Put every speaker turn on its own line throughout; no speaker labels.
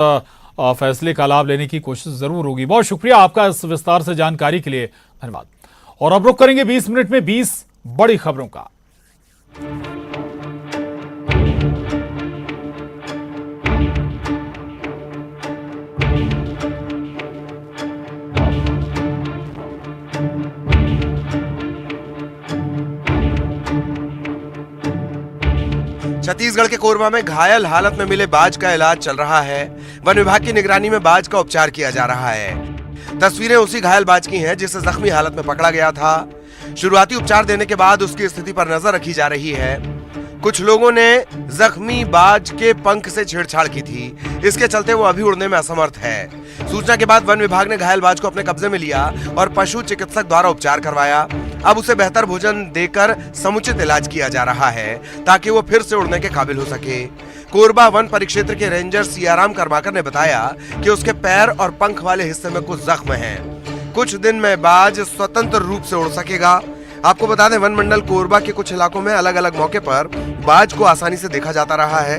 फैसले का लाभ लेने की कोशिश जरूर होगी। बहुत शुक्रिया आपका इस विस्तार से जानकारी के लिए, धन्यवाद। और अब रुक करेंगे 20 मिनट में 20 बड़ी खबरों का।
छत्तीसगढ़ के कोरबा में घायल हालत में मिले बाज का इलाज चल रहा है। वन विभाग की निगरानी में बाज का उपचार किया जा रहा है। तस्वीरें उसी घायल बाज की हैं जिसे जख्मी हालत में पकड़ा गया था। शुरुआती उपचार देने के बाद उसकी स्थिति पर नजर रखी जा रही है। कुछ लोगों ने जख्मी बाज के पंख से छेड़छाड़ की थी, इसके चलते वो अभी उड़ने में असमर्थ है। सूचना के बाद वन विभाग ने घायल बाज को अपने कब्जे में लिया और पशु चिकित्सक द्वारा उपचार करवाया। अब उसे बेहतर भोजन देकर समुचित इलाज किया जा रहा है ताकि वो फिर से उड़ने के काबिल हो सके। कोरबा वन परिक्षेत्र के रेंजर सियाराम कर्माकर ने बताया कि उसके पैर और पंख वाले हिस्से में कुछ जख्म हैं। कुछ दिन में बाज स्वतंत्र रूप से उड़ सकेगा। आपको बता दें, वन मंडल कोरबा के कुछ इलाकों में अलग अलग मौके पर बाज को आसानी से देखा जाता रहा है।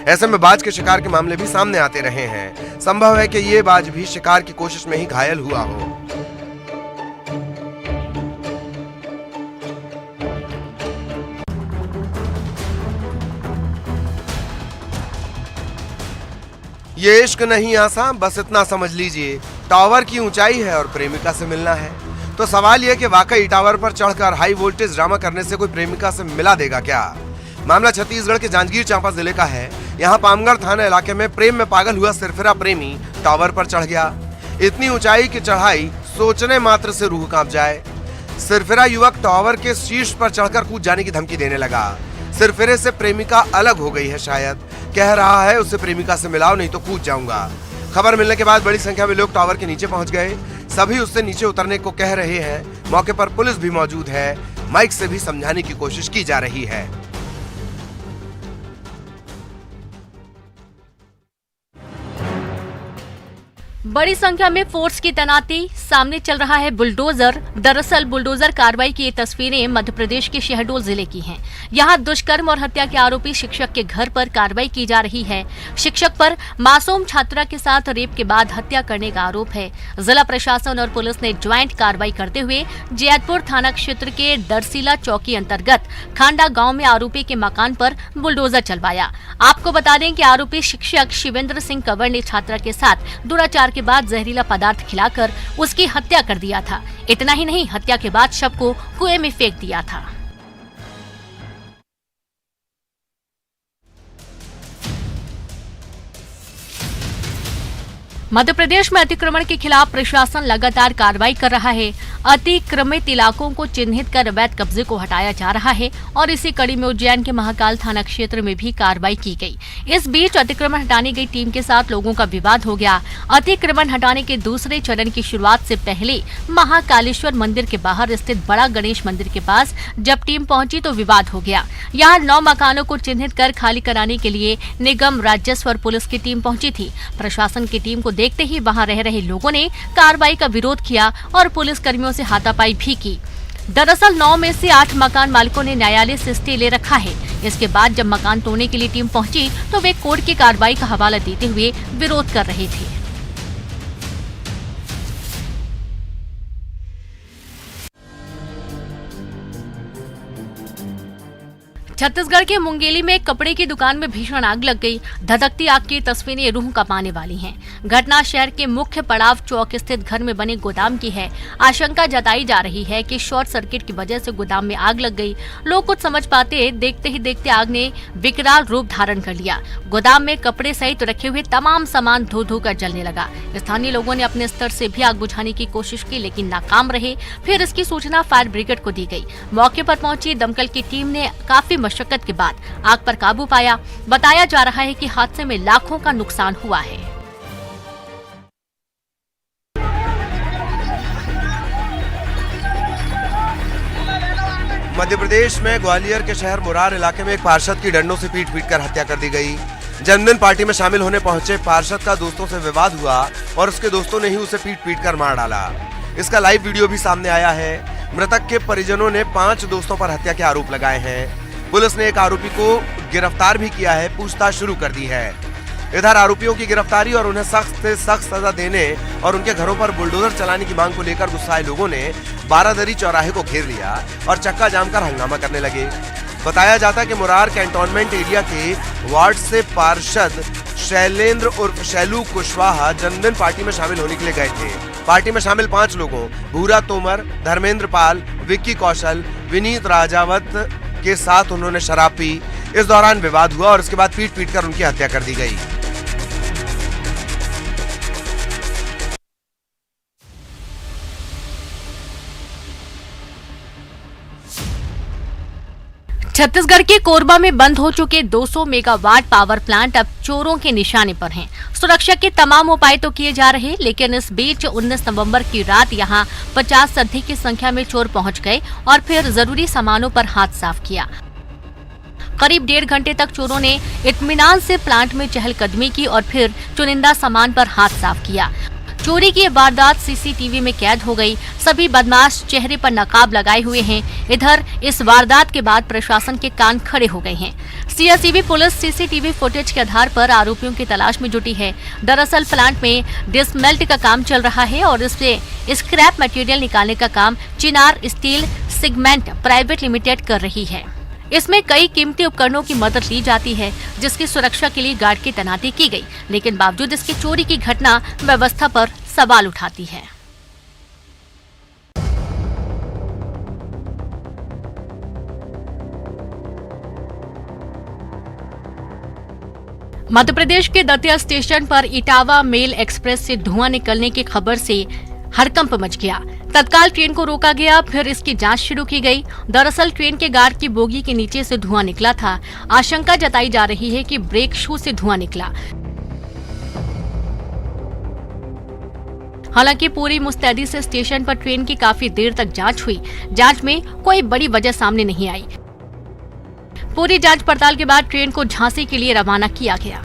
ऐसे में बाज के शिकार के मामले भी सामने आते रहे हैं। संभव है कि ये बाज भी शिकार की कोशिश में ही घायल हुआ हो। ये इश्क नहीं आसान, बस इतना समझ लीजिए, टावर की ऊंचाई है और प्रेमिका से मिलना है। तो सवाल यह कि वाकई टावर पर चढ़कर हाई वोल्टेज ड्रामा करने से कोई प्रेमिका से मिला देगा क्या? मामला छत्तीसगढ़ के जांजगीर चांपा जिले का है। यहाँ पामगढ़ थाना इलाके में प्रेम में पागल हुआ सिरफिरा प्रेमी टावर पर चढ़ गया। इतनी ऊंचाई की चढ़ाई सोचने मात्र से रूह कांप जाए। सिरफिरा युवक टावर के शीर्ष पर चढ़कर कूद जाने की धमकी देने लगा। सिरफिरे से प्रेमिका अलग हो गई है, शायद कह रहा है उसे प्रेमिका से मिलाओ नहीं तो कूद जाऊंगा। खबर मिलने के बाद बड़ी संख्या में लोग टावर के नीचे पहुंच गए। सभी उससे नीचे उतरने को कह रहे हैं। मौके पर पुलिस भी मौजूद है। माइक से भी समझाने की कोशिश की जा रही है।
बड़ी संख्या में फोर्स की तैनाती, सामने चल रहा है बुलडोजर। दरअसल बुलडोजर कार्रवाई की ये तस्वीरें मध्य प्रदेश के शहडोल जिले की हैं। यहाँ दुष्कर्म और हत्या के आरोपी शिक्षक के घर पर कार्रवाई की जा रही है। शिक्षक पर मासूम छात्रा के साथ रेप के बाद हत्या करने का आरोप है। जिला प्रशासन और पुलिस ने ज्वाइंट कार्रवाई करते हुए जैतपुर थाना क्षेत्र के दरसीला चौकी अंतर्गत खांडा गाँव में आरोपी के मकान पर बुलडोजर चलवाया। आपको बता दें कि आरोपी शिक्षक शिवेंद्र सिंह कंवर ने छात्रा के साथ दुराचार के बाद जहरीला पदार्थ खिलाकर उसकी हत्या कर दिया था। इतना ही नहीं, हत्या के बाद शव को कुएं में फेंक दिया था। मध्य प्रदेश में अतिक्रमण के खिलाफ प्रशासन लगातार कार्रवाई कर रहा है। अतिक्रमित इलाकों को चिन्हित कर अवैध कब्जे को हटाया जा रहा है और इसी कड़ी में उज्जैन के महाकाल थाना क्षेत्र में भी कार्रवाई की गई। इस बीच अतिक्रमण हटाने गई टीम के साथ लोगों का विवाद हो गया। अतिक्रमण हटाने के दूसरे चरण की शुरुआत से पहले महाकालेश्वर मंदिर के बाहर स्थित बड़ा गणेश मंदिर के पास जब टीम पहुंची तो विवाद हो गया। यहाँ 9 मकानों को चिन्हित कर खाली कराने के लिए निगम, राजस्व और पुलिस की टीम पहुंची थी। प्रशासन की टीम को देखते ही वहां रह रहे लोगों ने कार्रवाई का विरोध किया और पुलिस कर्मियों से हाथापाई भी की। दरअसल 9 में से 8 मकान मालिकों ने न्यायालय से स्टे ले रखा है। इसके बाद जब मकान तोड़ने के लिए टीम पहुंची तो वे कोर्ट की कार्रवाई का हवाला देते हुए विरोध कर रहे थे। छत्तीसगढ़ के मुंगेली में कपड़े की दुकान में भीषण आग लग गई। धधकती आग की तस्वीरें रूह कांपाने वाली हैं। घटना शहर के मुख्य पड़ाव चौक स्थित घर में बने गोदाम की है। आशंका जताई जा रही है कि शॉर्ट सर्किट की वजह से गोदाम में आग लग गई। लोग कुछ समझ पाते देखते ही देखते आग ने विकराल रूप धारण कर लिया। गोदाम में कपड़े सहित रखे हुए तमाम सामान धो धो कर जलने लगा। स्थानीय लोगों ने अपने स्तर से भी आग बुझाने की कोशिश की लेकिन नाकाम रहे। फिर इसकी सूचना फायर ब्रिगेड को दी गई। मौके पर पहुंची दमकल की टीम ने काफी मशक्कत के बाद आग पर काबू पाया। बताया जा रहा है कि हादसे में लाखों का नुकसान हुआ है।
मध्य प्रदेश में ग्वालियर के शहर मुरार इलाके में एक पार्षद की डंडों से पीट कर हत्या कर दी गई। जन्मदिन पार्टी में शामिल होने पहुंचे पार्षद का दोस्तों से विवाद हुआ और उसके दोस्तों ने ही उसे पीट कर मार डाला। इसका लाइव वीडियो भी सामने आया है। मृतक के परिजनों ने 5 दोस्तों पर हत्या के आरोप लगाए हैं। पुलिस ने एक आरोपी को गिरफ्तार भी किया है, पूछताछ शुरू कर दी है। इधर आरोपियों की गिरफ्तारी और उन्हें सख्त से सख्त सजा देने और उनके घरों पर बुलडोजर चलाने की मांग को लेकर गुस्साए लोगों ने बारादरी चौराहे को घेर लिया और चक्का जाम कर हंगामा करने लगे। बताया जाता है कि मुरार कैंटोनमेंट एरिया के वार्ड से पार्षद शैलेंद्र उर्फ शैलू कुशवाहा जन्मदिन पार्टी में शामिल होने के लिए गए थे। पार्टी में शामिल 5 लोगों भूरा तोमर, धर्मेंद्र पाल, विक्की कौशल, विनीत राजावत के साथ उन्होंने शराब पी। इस दौरान विवाद हुआ और उसके बाद पीट कर उनकी हत्या कर दी गई।
छत्तीसगढ़ के कोरबा में बंद हो चुके 200 मेगावाट पावर प्लांट अब चोरों के निशाने पर हैं। सुरक्षा के तमाम उपाय तो किए जा रहे, लेकिन इस बीच 19 नवंबर की रात यहां 50 से अधिक की संख्या में चोर पहुंच गए और फिर जरूरी सामानों पर हाथ साफ किया। करीब 1.5 घंटे तक चोरों ने इत्मीनान से प्लांट में चहलकदमी की और फिर चुनिंदा सामान पर हाथ साफ किया। चोरी की वारदात सीसीटीवी में कैद हो गई। सभी बदमाश चेहरे पर नकाब लगाए हुए हैं। इधर इस वारदात के बाद प्रशासन के कान खड़े हो गए हैं। सीएसईबी पुलिस सीसीटीवी फुटेज के आधार पर आरोपियों की तलाश में जुटी है। दरअसल प्लांट में डिसमेल्ट का काम चल रहा है और इससे स्क्रैप मटेरियल निकालने का काम चिनार स्टील सेगमेंट प्राइवेट लिमिटेड कर रही है। इसमें कई कीमती उपकरणों की मदद ली जाती है, जिसकी सुरक्षा के लिए गार्ड की तैनाती की गई, लेकिन बावजूद इसकी चोरी की घटना व्यवस्था पर सवाल उठाती है। मध्य प्रदेश के दतिया स्टेशन पर इटावा मेल एक्सप्रेस से धुआं निकलने की खबर से हड़कंप मच गया। तत्काल ट्रेन को रोका गया, फिर इसकी जांच शुरू की गई। दरअसल ट्रेन के गार्ड की बोगी के नीचे से धुआं निकला था। आशंका जताई जा रही है कि ब्रेक शू से धुआं निकला। हालांकि पूरी मुस्तैदी से स्टेशन पर ट्रेन की काफी देर तक जांच हुई। जांच में कोई बड़ी वजह सामने नहीं आई। पूरी जांच पड़ताल के बाद ट्रेन को झांसी के लिए रवाना किया गया।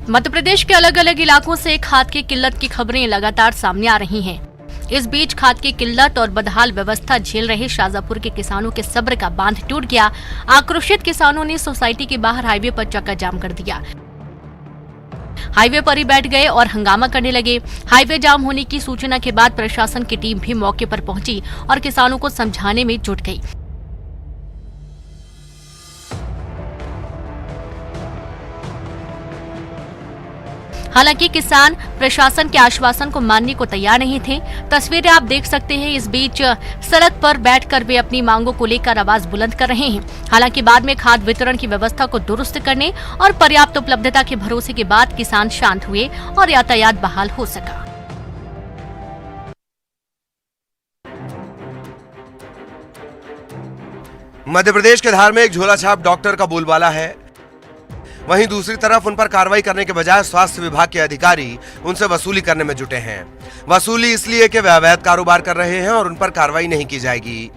मध्य प्रदेश के अलग अलग इलाकों से खाद की किल्लत की खबरें लगातार सामने आ रही हैं। इस बीच खाद की किल्लत और बदहाल व्यवस्था झेल रहे शाजापुर के किसानों के सब्र का बांध टूट गया। आक्रोशित किसानों ने सोसाइटी के बाहर हाईवे पर चक्का जाम कर दिया। हाईवे पर ही बैठ गए और हंगामा करने लगे। हाईवे जाम होने की सूचना के बाद प्रशासन की टीम भी मौके पर पहुंची और किसानों को समझाने में जुट गई। हालांकि किसान प्रशासन के आश्वासन को मानने को तैयार नहीं थे। तस्वीरें आप देख सकते हैं। इस बीच सड़क पर बैठकर वे अपनी मांगों को लेकर आवाज बुलंद कर रहे हैं। हालांकि बाद में खाद वितरण की व्यवस्था को दुरुस्त करने और पर्याप्त उपलब्धता के भरोसे के बाद किसान शांत हुए और यातायात बहाल हो सका।
मध्य प्रदेश के धार में एक झोलाछाप डॉक्टर का बोलबाला है। वहीं दूसरी तरफ उन पर कार्रवाई करने के बजाय स्वास्थ्य विभाग के अधिकारी उनसे वसूली करने में जुटे हैं। वसूली इसलिए कि वे अवैध कारोबार कर रहे हैं और उन पर कार्रवाई नहीं की जाएगी।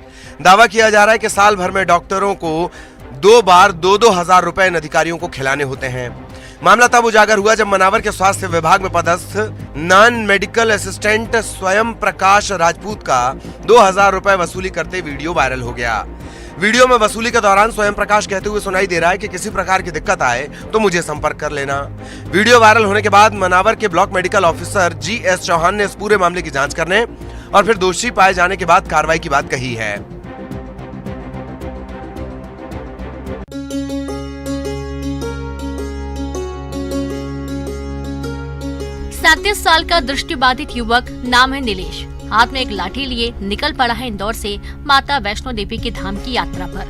दावा किया जा रहा है कि साल भर में डॉक्टरों को 2 बार 2-2 हजार रुपए इन अधिकारियों को खिलाने होते हैं। मामला तब उजागर हुआ जब मनावर के स्वास्थ्य विभाग में पदस्थ नॉन मेडिकल असिस्टेंट स्वयं प्रकाश राजपूत का 2000 रुपए वसूली करते वीडियो वायरल हो गया। वीडियो में वसूली के दौरान स्वयं प्रकाश कहते हुए सुनाई दे रहा है कि किसी प्रकार की दिक्कत आए तो मुझे संपर्क कर लेना। वीडियो वायरल होने के बाद मनावर के block medical officer GS Chauhan ने इस पूरे मामले की जांच करने और फिर दोषी पाए जाने के बाद कार्रवाई की बात कही है।
37 साल का दृष्टिबाधित युवक, नाम है नीलेश, हाथ में एक लाठी लिए निकल पड़ा है इंदौर से माता वैष्णो देवी के धाम की यात्रा पर।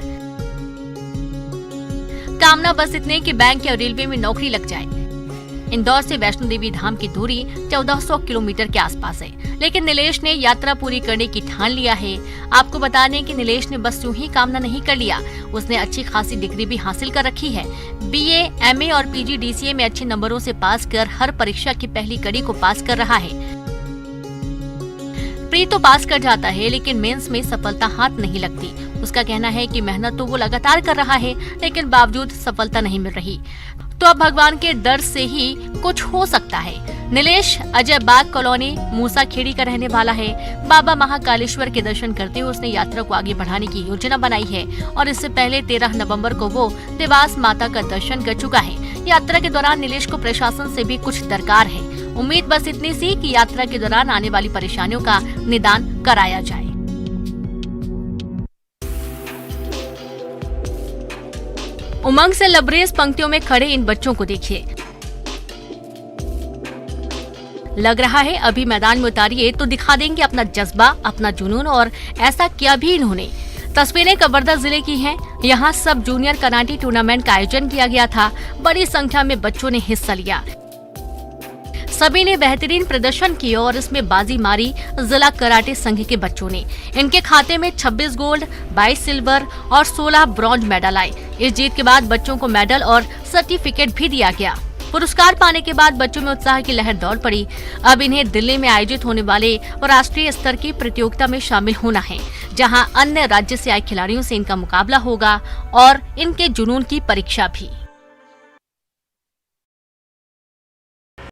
कामना बस इतने कि बैंक या रेलवे में नौकरी लग जाए। इंदौर से वैष्णो देवी धाम की दूरी 1400 किलोमीटर के आसपास है, लेकिन नीलेश ने यात्रा पूरी करने की ठान लिया है। आपको बता दें कि नीलेश ने बस यूं ही कामना नहीं कर लिया, उसने अच्छी खासी डिग्री भी हासिल कर रखी है। BA, MA और PG DCA में अच्छे नंबरों से पास कर हर परीक्षा की पहली कड़ी को पास कर रहा है। प्री तो पास कर जाता है, लेकिन मेंस में सफलता हाथ नहीं लगती। उसका कहना है कि मेहनत तो वो लगातार कर रहा है, लेकिन बावजूद सफलता नहीं मिल रही। तो अब भगवान के डर से ही कुछ हो सकता है। नीलेश अजय बाग कॉलोनी मूसा खेड़ी का रहने वाला है। बाबा महाकालेश्वर के दर्शन करते हुए उसने यात्रा को आगे बढ़ाने की योजना बनाई है और इससे पहले 13 नवंबर को वो देवास माता का दर्शन कर चुका है। यात्रा के दौरान नीलेश को प्रशासन से भी कुछ दरकार है। उम्मीद बस इतनी सी कि यात्रा के दौरान आने वाली परेशानियों का निदान कराया जाए। उमंग से लबरेज पंक्तियों में खड़े इन बच्चों को देखिए। लग रहा है अभी मैदान में उतारिए तो दिखा देंगे अपना जज्बा, अपना जुनून, और ऐसा किया भी इन्होंने। तस्वीरें कवर्धा जिले की हैं। यहाँ सब जूनियर कराटे टूर्नामेंट का आयोजन किया गया था। बड़ी संख्या में बच्चों ने हिस्सा लिया। सभी ने बेहतरीन प्रदर्शन किया और इसमें बाजी मारी जिला कराटे संघ के बच्चों ने। इनके खाते में 26 गोल्ड, 22 सिल्वर और 16 ब्रॉन्ज मेडल आए। इस जीत के बाद बच्चों को मेडल और सर्टिफिकेट भी दिया गया। पुरस्कार पाने के बाद बच्चों में उत्साह की लहर दौड़ पड़ी। अब इन्हें दिल्ली में आयोजित होने वाले राष्ट्रीय स्तर की प्रतियोगिता में शामिल होना है, जहां अन्य राज्य से आए खिलाड़ियों से इनका मुकाबला होगा और इनके जुनून की परीक्षा भी।